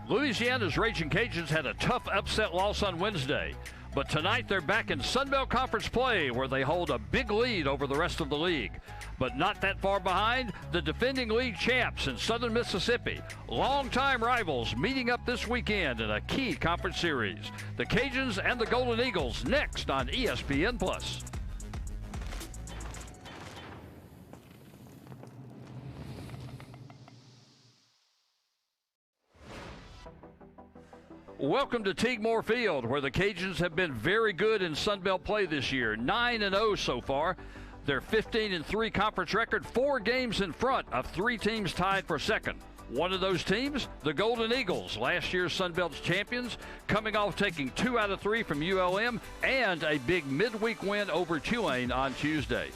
Louisiana's Raging Cajuns had a tough upset loss on Wednesday, but tonight they're back in Sun Belt Conference play where they hold a big lead over the rest of the league. But not that far behind, the defending league champs in Southern Mississippi, longtime rivals meeting up this weekend in a key conference series. The Cajuns and the Golden Eagles next on ESPN+. Welcome to Teague Moore Field, where the Cajuns have been very good in Sun Belt play this year. 9-0 so far. Their 15-3 conference record, 4 games in front of 3 teams tied for second. One of those teams, the Golden Eagles, last year's Sun Belt champions, coming off taking 2 out of 3 from ULM and a big midweek win over Tulane on Tuesday.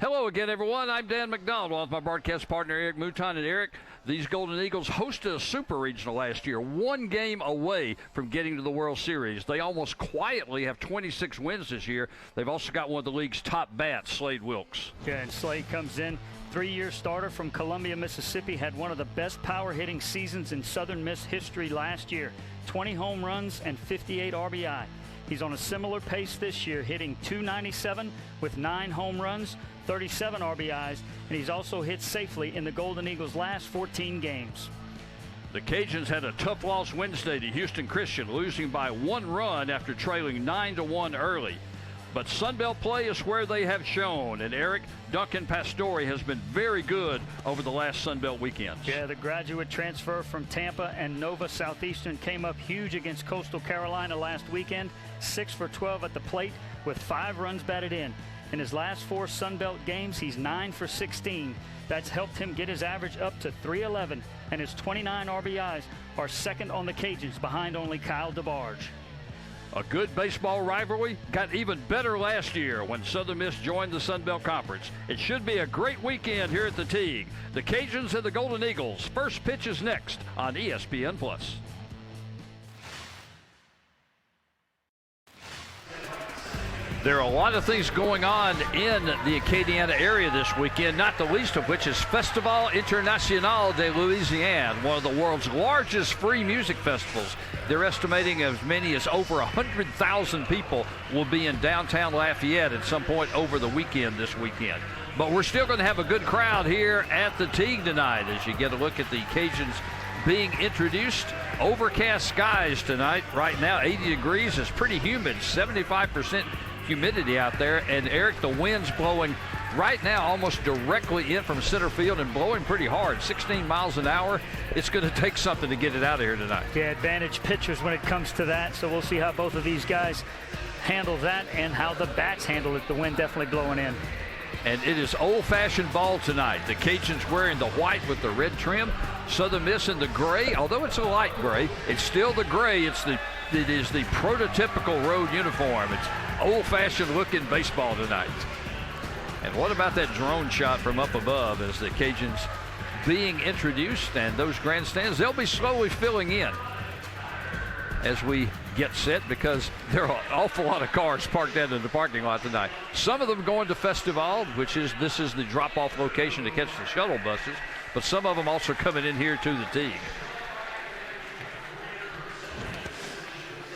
Hello again, everyone. I'm Dan McDonald with my broadcast partner, Eric Mouton. And Eric, these Golden Eagles hosted a super regional last year, 1 game away from getting to the World Series. They almost quietly have 26 wins this year. They've also got one of the league's top bats, Slade Wilks. Yeah, and Slade comes in, 3-year starter from Columbia, Mississippi, had one of the best power-hitting seasons in Southern Miss history last year, 20 home runs and 58 RBI. He's on a similar pace this year, hitting .297 with 9 home runs, 37 RBIs, and he's also hit safely in the Golden Eagles' last 14 games. The Cajuns had a tough loss Wednesday to Houston Christian, losing by 1 run after trailing 9-1 early. But Sun Belt play is where they have shown, and Eric, Duncan Pastore has been very good over the last Sun Belt weekends. Yeah, the graduate transfer from Tampa and Nova Southeastern came up huge against Coastal Carolina last weekend, 6 for 12 at the plate with 5 runs batted in. In his last 4 Sun Belt games, he's 9 for 16. That's helped him get his average up to .311, and his 29 RBIs are second on the Cajuns, behind only Kyle DeBarge. A good baseball rivalry got even better last year when Southern Miss joined the Sun Belt Conference. It should be a great weekend here at the Teague. The Cajuns and the Golden Eagles. First pitch is next on ESPN+. There are a lot of things going on in the Acadiana area this weekend, not the least of which is Festival International de Louisiana, one of the world's largest free music festivals. They're estimating as many as over 100,000 people will be in downtown Lafayette at some point over the weekend this weekend. But we're still going to have a good crowd here at the Teague tonight as you get a look at the Cajuns being introduced. Overcast skies tonight. Right now, 80 degrees. It's pretty humid, 75% humidity out there. And Eric, the wind's blowing right now almost directly in from center field and blowing pretty hard, 16 miles an hour. It's going to take something to get it out of here tonight. Yeah, advantage pitchers when it comes to that. So we'll see how both of these guys handle that and how the bats handle it. The wind definitely blowing in. And it is old-fashioned ball tonight. The Cajuns wearing the white with the red trim. Southern Miss in the gray. Although it's a light gray, it's still the gray. It is the prototypical road uniform. It's old-fashioned looking baseball tonight. And what about that drone shot from up above as the Cajuns being introduced, and those grandstands, they'll be slowly filling in as we get set because there are an awful lot of cars parked out in the parking lot tonight. Some of them going to Festival, this is the drop-off location to catch the shuttle buses, but some of them also coming in here to the Teague.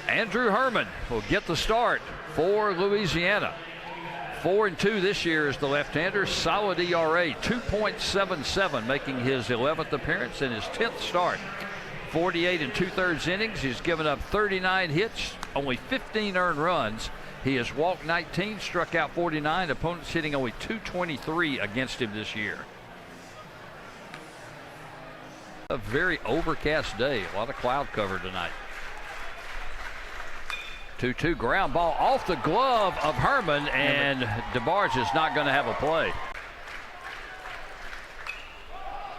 Andrew Hermann will get the start for Louisiana. 4-2 this year is the left-hander. Solid ERA, 2.77, making his 11th appearance and his 10th start. 48 2/3 innings. He's given up 39 hits, only 15 earned runs. He has walked 19, struck out 49. Opponents hitting only .223 against him this year. A very overcast day. A lot of cloud cover tonight. 2-2 ground ball off the glove of Hermann, and DeBarge is not going to have a play.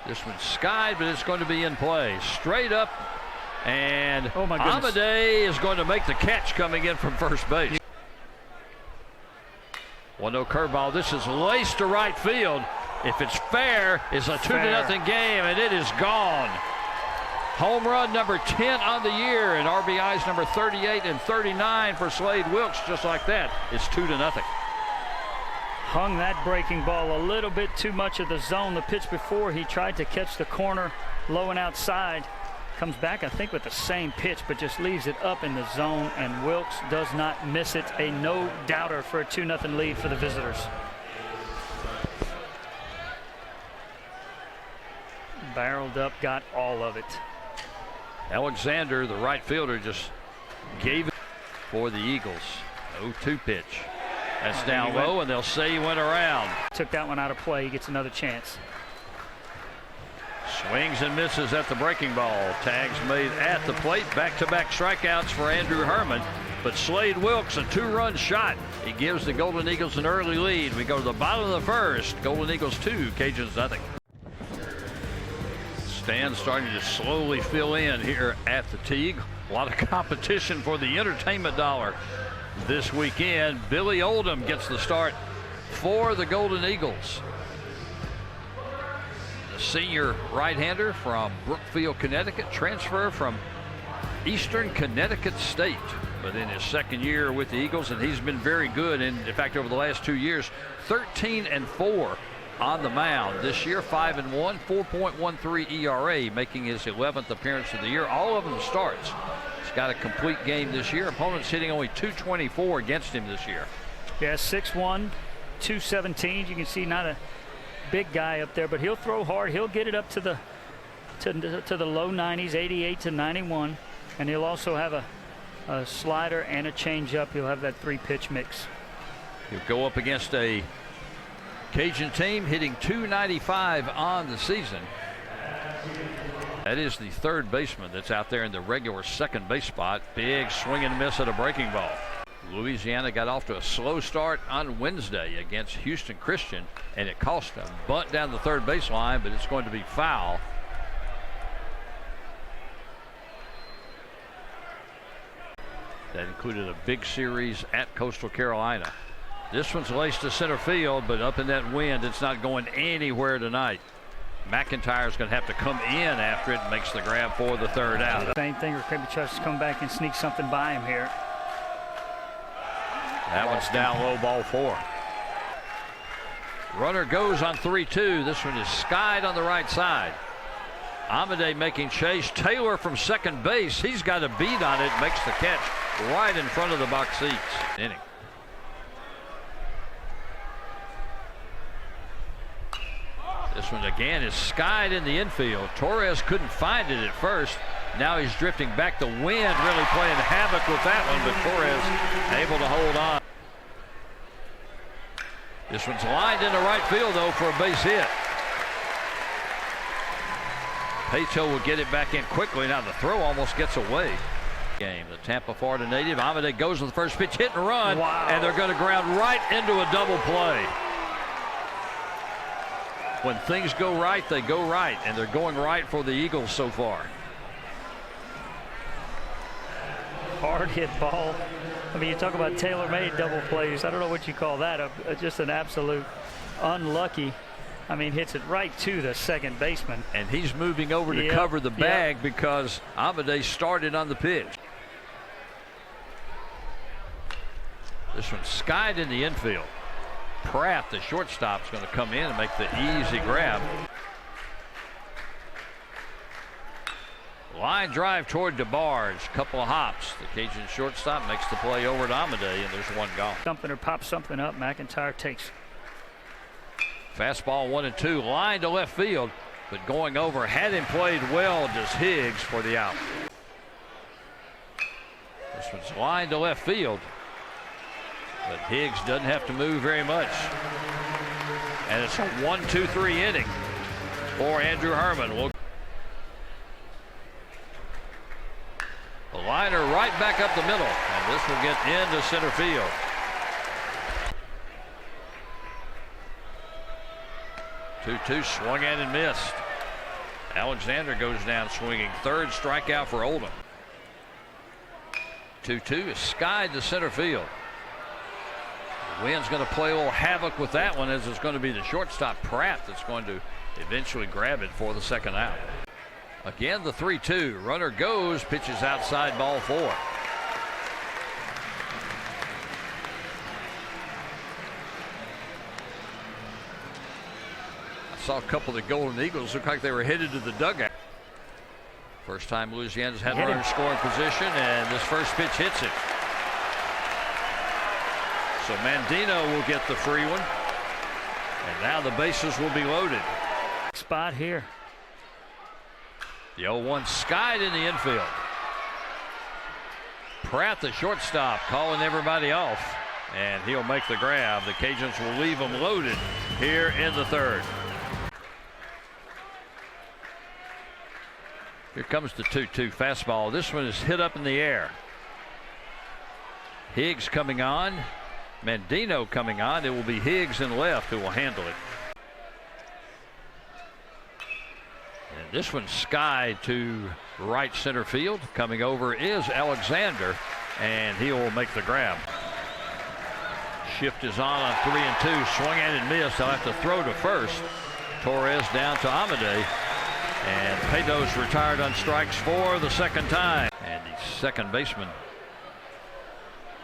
This one's skied, but it's going to be in play. Straight up, and Amadei is going to make the catch coming in from first base. 1-0 curveball. This is laced to right field. If it's fair, it's a 2-0 game, and it is gone. Home run number 10 on the year, and RBIs number 38 and 39 for Slade Wilks. Just like that, it's 2-0. Hung that breaking ball a little bit too much of the zone. The pitch before, he tried to catch the corner low and outside. Comes back, I think, with the same pitch, but just leaves it up in the zone, and Wilks does not miss it. A no-doubter for a 2-0 lead for the visitors. Barreled up, got all of it. Alexander, the right fielder, just gave it for the Eagles. 0-2 pitch. That's down low, and they'll say he went around. Took that one out of play. He gets another chance. Swings and misses at the breaking ball. Tags made at the plate. Back-to-back strikeouts for Andrew Hermann. But Slade Wilks, a 2-run shot. He gives the Golden Eagles an early lead. We go to the bottom of the first. Golden Eagles 2, Cajuns nothing. Stands starting to slowly fill in here at the Teague. A lot of competition for the entertainment dollar this weekend. Billy Oldham gets the start for the Golden Eagles. The senior right-hander from Brookfield, Connecticut, transfer from Eastern Connecticut State, but in his second year with the Eagles, and he's been very good. And in fact, over the last 2 years, 13-4 on the mound. This year, 5-1, 4.13 ERA, making his 11th appearance of the year. All of them starts. He's got a complete game this year. Opponents hitting only .224 against him this year. Yeah, 6'1", 217. You can see not a big guy up there, but he'll throw hard. He'll get it up to the low 90s, 88 to 91, and he'll also have a slider and a changeup. He'll have that 3-pitch mix. He'll go up against a Cajun team hitting .295 on the season. That is the third baseman that's out there in the regular second base spot. Big swing and miss at a breaking ball. Louisiana got off to a slow start on Wednesday against Houston Christian, and it cost a bunt down the third baseline, but it's going to be foul. That included a big series at Coastal Carolina. This one's laced to center field, but up in that wind, it's not going anywhere tonight. McInyre's going to have to come in after it and makes the grab for the third out. Same thing, or maybe tries to come back and sneak something by him here. That one's down low, ball 4. Runner goes on 3-2. This one is skied on the right side. Amade making chase. Taylor from second base. He's got a beat on it. Makes the catch right in front of the box seats. Inning. This one again is skied in the infield. Torres couldn't find it at first. Now he's drifting back. The wind really playing havoc with that one, but Torres able to hold on. This one's lined into right field, though, for a base hit. Pato will get it back in quickly. Now the throw almost gets away. Game. The Tampa, Florida native. Amade goes with the first pitch, hit and run, wow. And they're going to ground right into a double play. When things go right, they go right, and they're going right for the Eagles so far. Hard hit ball. I mean, you talk about tailor-made double plays. I don't know what you call that. Just an absolute unlucky. I mean, hits it right to the second baseman. And he's moving over to cover the bag because Amade started on the pitch. This one's skied in the infield. Pratt, the shortstop, is going to come in and make the easy grab. Line drive toward DeBarge. Couple of hops. The Cajun shortstop makes the play over to Amade, and there's one gone. Something or pop something up. McInyre takes. Fastball 1-2. Line to left field, but going over. Had him played well, does Higgs for the out. This one's line to left field, but Higgs doesn't have to move very much. And it's a 1-2-3 inning for Andrew Hermann. The liner right back up the middle, and this will get into center field. Two swung at and missed. Alexander goes down swinging. Third strikeout for Oldham. 2-2 is skied to center field. The wind's going to play a little havoc with that one, as it's going to be the shortstop Pratt that's going to eventually grab it for the second out. Again, the 3-2. Runner goes, pitches outside, ball 4. saw a couple of the Golden Eagles look like they were headed to the dugout. First time Louisiana's had runners scoring position, and this first pitch hits it. So Mandino will get the free one. And now the bases will be loaded. Spot here. The 0-1 skied in the infield. Pratt, the shortstop, calling everybody off. And he'll make the grab. The Cajuns will leave them loaded here in the third. Here comes the 2-2 fastball. This one is hit up in the air. Higgs coming on. Mandino coming on. It will be Higgs in left who will handle it. And this one skied to right center field. Coming over is Alexander, and he will make the grab. Shift is on 3-2. Swung at and missed. They'll have to throw to first. Torres down to Amade. And Peto's retired on strikes for the second time. And the second baseman,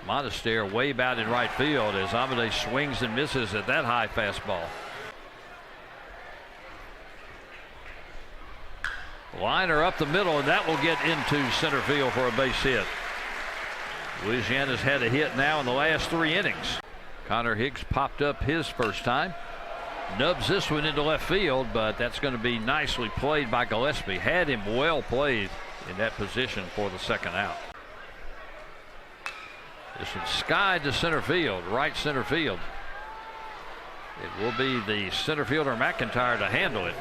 Monistere, way out in right field as Amade swings and misses at that high fastball. Liner up the middle, and that will get into center field for a base hit. Louisiana's had a hit now in the last 3 innings. Connor Higgs popped up his first time. Nubs this one into left field, but that's going to be nicely played by Gillespie. Had him well played in that position for the second out. This one skied to center field, right center field. It will be the center fielder McInyre to handle it.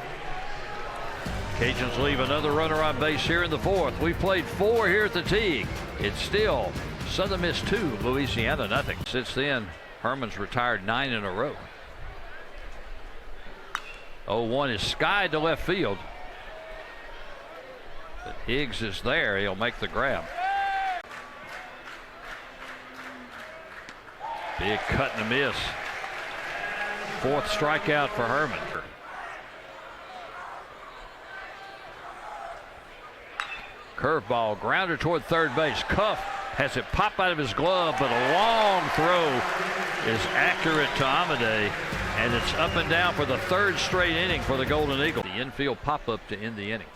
Cajuns leave another runner on base here in the fourth. We played 4 here at the tee. It's still Southern Miss 2, Louisiana nothing. Since then, Herman's retired 9 in a row. 0-1 is skied to left field. But Higgs is there. He'll make the grab. Big cut and a miss. 4th strikeout for Hermann. Curveball, grounder toward third base. Cuff has it pop out of his glove, but a long throw is accurate to Amade, and it's up and down for the 3rd straight inning for the Golden Eagles. The infield pop-up to end the inning.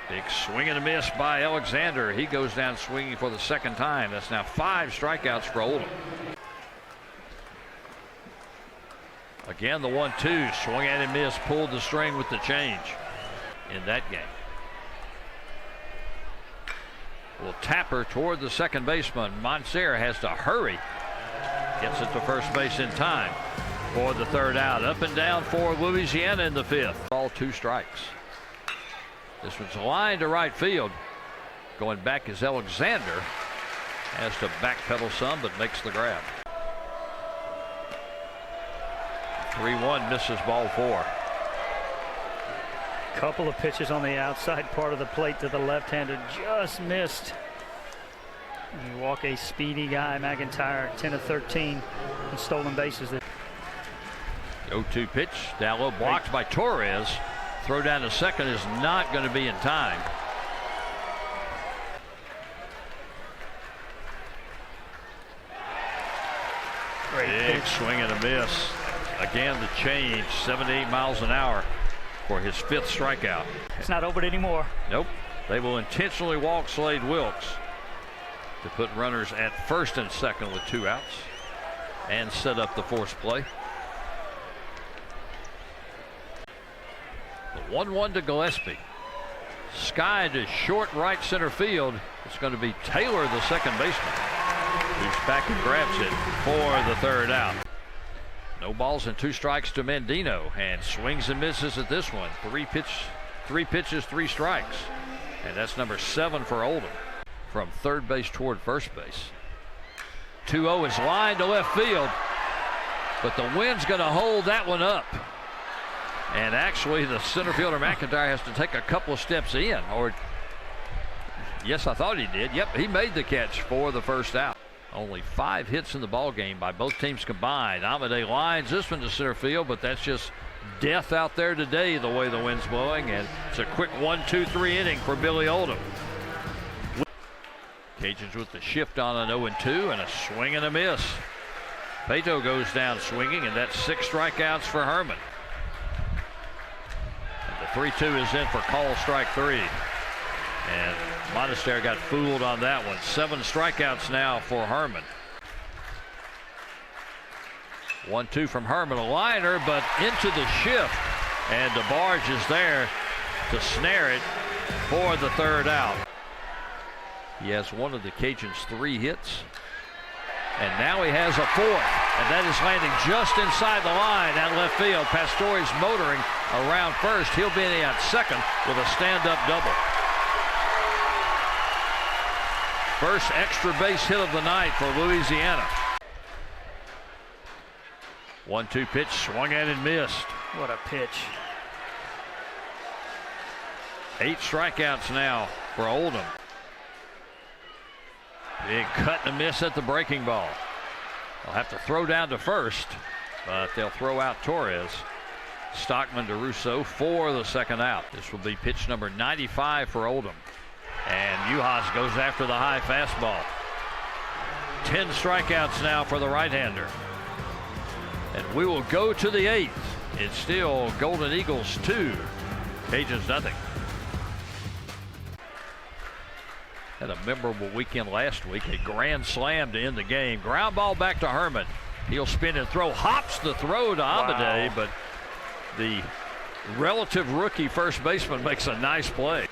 Big swing and a miss by Alexander. He goes down swinging for the 2nd time. That's now 5 strikeouts for Oldham. Again, the 1-2, swung at and missed, pulled the string with the change in that game. Will tapper toward the second baseman. Monistere has to hurry. Gets it to first base in time for the 3rd out. Up and down for Louisiana in the 5th. All 2 strikes. This one's lined to right field. Going back is Alexander. Has to backpedal some, but makes the grab. 3-1 misses ball 4. Couple of pitches on the outside part of the plate to the left-hander, just missed. You walk a speedy guy, McInyre, 10 of 13 and stolen bases. 0-2 pitch, down low, blocked by Torres. Throw down to second is not going to be in time. Great Big pitch. Swing and a miss. Again, the change, 78 miles an hour for his 5th strikeout. It's not open anymore. Nope. They will intentionally walk Slade Wilks to put runners at first and second with 2 outs and set up the force play. The 1-1 to Gillespie. Sky to short right center field. It's going to be Taylor, the second baseman, who's back and grabs it for the 3rd out. No balls and 2 strikes to Mandino, and swings and misses at this one. 3 pitches, 3 strikes. And that's number 7 for Oldham. From third base toward first base. 2-0 is lined to left field, but the wind's going to hold that one up. And actually, the center fielder McInyre has to take a couple of steps in, or yes, I thought he did. Yep, he made the catch for the 1st out. Only 5 hits in the ball game by both teams combined. Amade lines this one to center field, but that's just death out there today the way the wind's blowing, and it's a quick 1-2-3 inning for Billy Oldham. Cajuns with the shift on an 0-2 and a swing and a miss. Peto goes down swinging, and that's 6 strikeouts for Hermann. 3-2 is in for call strike 3. And Monistere got fooled on that one. 7 strikeouts now for Hermann. 1-2 from Hermann, a liner, but into the shift. And DeBarge is there to snare it for the 3rd out. He has one of the Cajuns' 3 hits. And now he has a 4th. And that is landing just inside the line at left field. Pastore's motoring around first. He'll be at second with a stand-up double. First extra base hit of the night for Louisiana. 1-2 pitch, swung at and missed. What a pitch. 8 strikeouts now for Oldham. Big cut and a miss at the breaking ball. They'll have to throw down to first, but they'll throw out Torres. Stockman to Russo for the 2nd out. This will be pitch number 95 for Oldham. And Uhas goes after the high fastball. 10 strikeouts now for the right-hander. And we will go to the 8th. It's still Golden Eagles 2, Cajuns nothing. Had a memorable weekend last week. A grand slam to end the game. Ground ball back to Hermann. He'll spin and throw. Hops the throw to Amade, wow. But the relative rookie first baseman makes a nice play.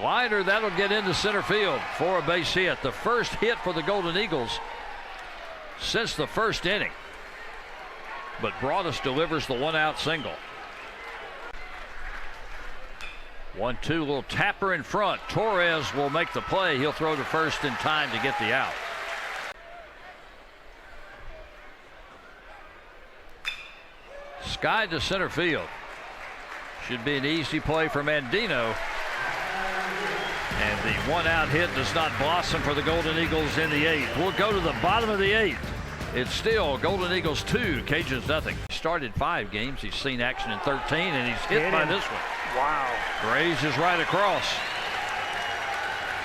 Liner, that'll get into center field for a base hit. The first hit for the Golden Eagles since the 1st inning. But Broadus delivers the 1-out single. 1-2, little tapper in front. Torres will make the play. He'll throw to first in time to get the out. Sky to center field. Should be an easy play for Mandino. And the 1-out hit does not blossom for the Golden Eagles in the 8th. We'll go to the bottom of the 8th. It's still Golden Eagles 2, Cajuns nothing. He started 5 games. He's seen action in 13, and he's hit by this one. Wow. Grays is right across.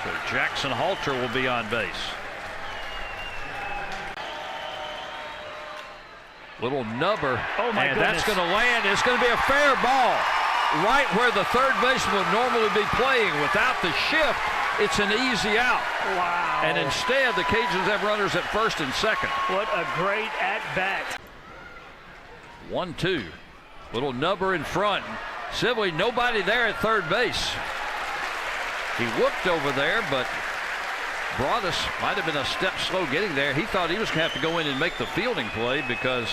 So Jackson Halter will be on base. Little nubber. Oh my and goodness. That's going to land. It's going to be a fair ball. Right where the 3rd baseman would normally be playing. Without the shift, it's an easy out. Wow. And instead, the Cajuns have runners at 1st and 2nd. What a great at-bat. 1-2. Little nubber in front. Sivley, nobody there at 3rd base. He looked over there, but Broadus might have been a step slow getting there. He thought he was going to have to go in and make the fielding play because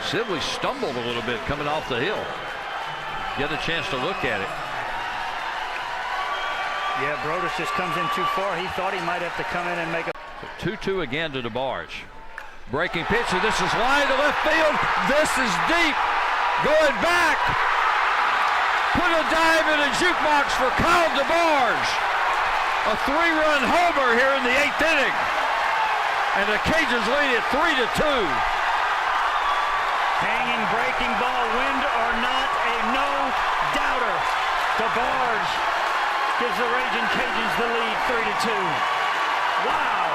Sivley stumbled a little bit coming off the hill. Get a chance to look at it. Yeah, Broadus just comes in too far. He thought he might have to come in and make a 2-2 again to DeBarge. Breaking pitch, and this is line to left field. This is deep. Going back. Put a dive in a jukebox for Kyle DeBarge. A 3-run homer here in the 8th inning. And the Cajuns lead it 3-2. hanging breaking ball, wind or not, a no-doubter. DeBarge gives the Raging Cajuns the lead 3-2. Wow.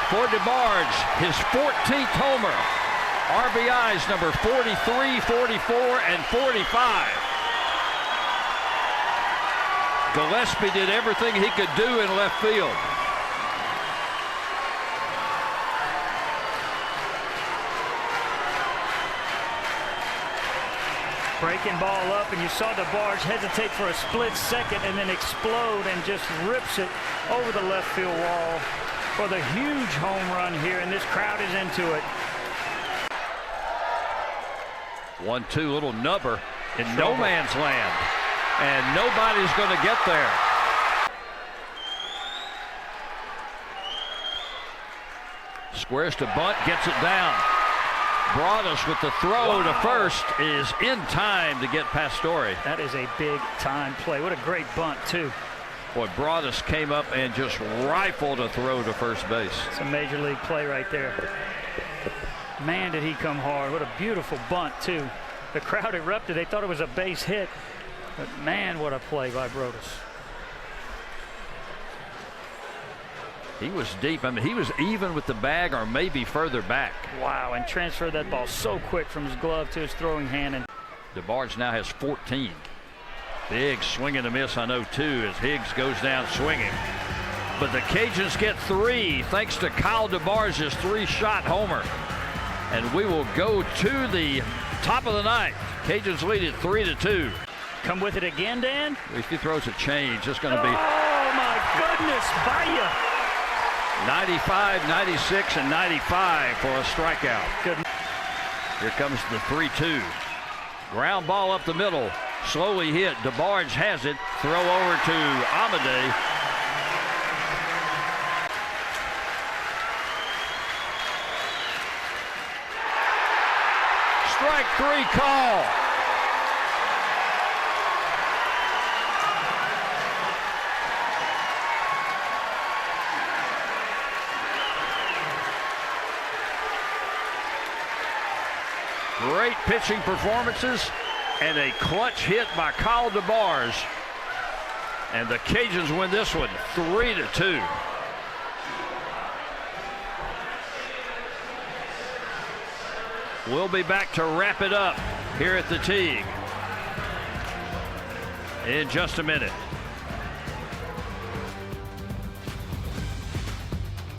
For DeBarge, his 14th homer. RBIs number 43, 44, and 45. Gillespie did everything he could do in left field. Breaking ball up, and you saw DeBarge hesitate for a split second and then explode and just rips it over the left field wall for the huge home run here, and this crowd is into it. 1-2, little nubber in no man's land, and nobody's going to get there. Squares to bunt, gets it down. Broadus with the throw to first is in time to get Pastore. That is a big time play. What a great bunt too. Boy, Broadus came up and just rifled a throw to first base. It's a major league play right there. Man, did he come hard. What a beautiful bunt too. The crowd erupted. They thought it was a base hit, but man, what a play by Broadus. He was deep. I mean, he was even with the bag or maybe further back. Wow, and transferred that ball so quick from his glove to his throwing hand. And DeBarge now has 14. Big swing and a miss, I know, too, as Higgs goes down swinging. But the Cajuns get 3 thanks to Kyle DeBarge's 3-shot homer. And we will go to the top of the ninth. Cajuns lead it 3-2. come with it again, Dan. If he throws a change, it's going to be. Oh, my goodness, Baya. 95, 96, and 95 for a strikeout. Good. Here comes the 3-2. Ground ball up the middle. Slowly hit. DeBarge has it. Throw over to Amade. Strike 3 call. Great pitching performances and a clutch hit by Kyle DeBarge. And the Cajuns win this one 3-2. We'll be back to wrap it up here at the Teague in just a minute.